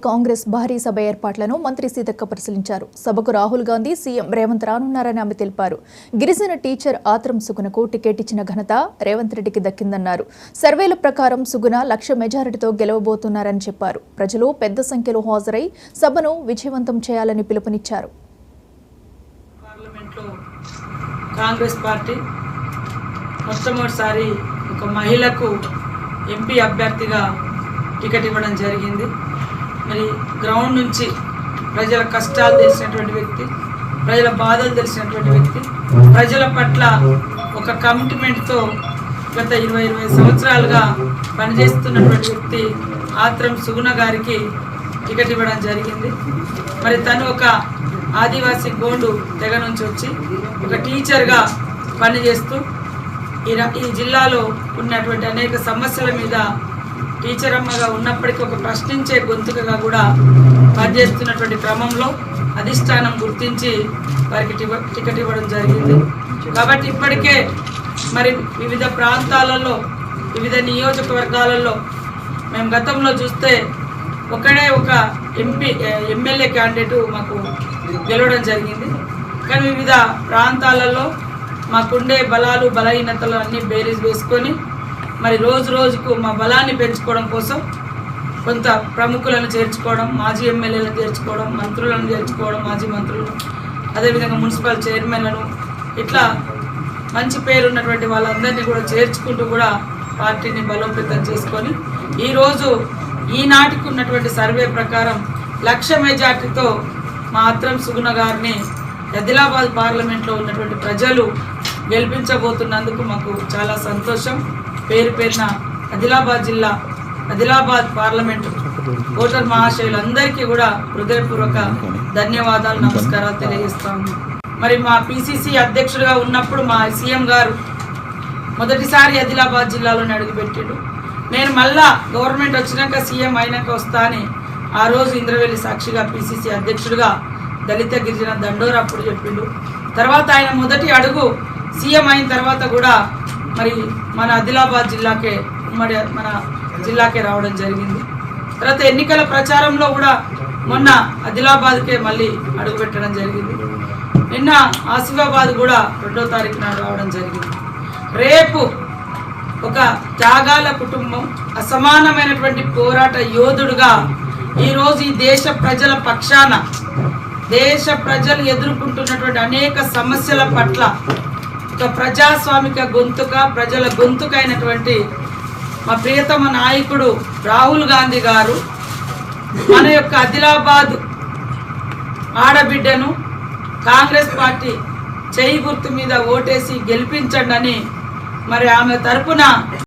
కాంగ్రెస్ భారీ సభ ఏర్పాట్లను మంత్రి సీతక్క పరిశీలించారు. సభకు రాహుల్ గాంధీ, సీఎం రేవంత్ రానున్నారని ఆమె తెలిపారు. గిరిజన టీచర్ ఆత్రం సుగుణకు టికెట్ ఇచ్చిన ఘనత రేవంత్ రెడ్డికి దక్కిందన్నారు. సర్వేల ప్రకారం సుగుణ 1,00,000 మెజారిటీతో గెలవబోతున్నారని చెప్పారు. ప్రజలు పెద్ద సంఖ్యలో హాజరై సభను విజయవంతం చేయాలని పిలుపునిచ్చారు. కాంగ్రెస్ పార్టీ మొట్టమొదటిసారి ఒక మహిళకు ఎంపీ అభ్యర్థిగా టికెట్ ఇవ్వడం జరిగింది. మరి గ్రౌండ్ నుంచి ప్రజల కష్టాలు తెలిసినటువంటి వ్యక్తి, ప్రజల బాధలు తెలిసినటువంటి వ్యక్తి, ప్రజల పట్ల ఒక కమిట్మెంట్తో గత 20 సంవత్సరాలుగా పనిచేస్తున్నటువంటి వ్యక్తి ఆత్రం సుగుణ గారికి టికెట్ ఇవ్వడం జరిగింది. మరి తను ఒక ఆదివాసీ గోండు తెగ నుంచి వచ్చి ఒక టీచర్గా పనిచేస్తూ ఈ జిల్లాలో ఉన్నటువంటి అనేక సమస్యల మీద టీచర్ అమ్మగా ఉన్నప్పటికీ ఒక ప్రశ్నించే గొంతుకగా కూడా పనిచేస్తున్నటువంటి క్రమంలో అధిష్టానం గుర్తించి వారికి టికెట్ ఇవ్వడం జరిగింది. కాబట్టి ఇప్పటికే మరి వివిధ ప్రాంతాలలో, వివిధ నియోజకవర్గాలలో మేము గతంలో చూస్తే ఒకడే ఒక ఎమ్మెల్యే క్యాండిడేటు మాకు గెలవడం జరిగింది. కానీ వివిధ ప్రాంతాలలో మాకుండే బలాలు బలహీనతలు అన్నీ బేరీజ్ వేసుకొని మరి రోజు రోజుకు మా బలాన్ని పెంచుకోవడం కోసం కొంత ప్రముఖులను చేర్చుకోవడం, మాజీ ఎమ్మెల్యేలను చేర్చుకోవడం, మంత్రులను చేర్చుకోవడం, మాజీ మంత్రులను, అదేవిధంగా మున్సిపల్ చైర్మన్లను, ఇట్లా మంచి పేరున్నటువంటి వాళ్ళందరినీ కూడా చేర్చుకుంటూ కూడా పార్టీని బలోపేతం చేసుకొని ఈరోజు ఈనాటికి ఉన్నటువంటి సర్వే ప్రకారం 1,00,000 మెజార్టీతో మా ఆత్రం సుగుణ గారిని ఆదిలాబాద్ పార్లమెంట్లో ఉన్నటువంటి ప్రజలు గెలిపించబోతున్నందుకు మాకు చాలా సంతోషం. పేరు పేరున ఆదిలాబాద్ జిల్లా, ఆదిలాబాద్ పార్లమెంటు ఓటర్ మహాశయులందరికీ కూడా హృదయపూర్వక ధన్యవాదాలు, నమస్కారాలు తెలియజేస్తాము. మరి మా పిసిసి అధ్యక్షుడిగా ఉన్నప్పుడు మా సీఎం గారు మొదటిసారి ఆదిలాబాద్ జిల్లాలోనే అడుగుపెట్టాడు. నేను మళ్ళా గవర్నమెంట్ వచ్చినాక సీఎం అయినాక వస్తా అని ఆ రోజు ఇంద్రవెల్లి సాక్షిగా పిసిసి అధ్యక్షుడిగా దళిత గిరిజన దండోరా అప్పుడు చెప్పిండు. తర్వాత ఆయన మొదటి అడుగు సీఎం అయిన తర్వాత కూడా మరి మన ఆదిలాబాద్ జిల్లాకే, ఉమ్మడి మన జిల్లాకే రావడం జరిగింది. తర్వాత ఎన్నికల ప్రచారంలో కూడా మొన్న ఆదిలాబాద్కే మళ్ళీ అడుగు పెట్టడం జరిగింది. నిన్న ఆసిఫాబాద్ కూడా 2వ తారీఖు నాడు రావడం జరిగింది. రేపు ఒక త్యాగాల కుటుంబం, అసమానమైనటువంటి పోరాట యోధుడుగా ఈరోజు ఈ దేశ ప్రజల పక్షాన, దేశ ప్రజలు ఎదుర్కొంటున్నటువంటి అనేక సమస్యల పట్ల ఒక ప్రజాస్వామిక గొంతుక, ప్రజల గొంతుక అయినటువంటి మా ప్రియతమ నాయకుడు రాహుల్ గాంధీ గారు మన యొక్క ఆదిలాబాద్ ఆడబిడ్డను కాంగ్రెస్ పార్టీ చేయి గుర్తు మీద ఓటేసి గెలిపించండి అని మరి ఆమె తరపున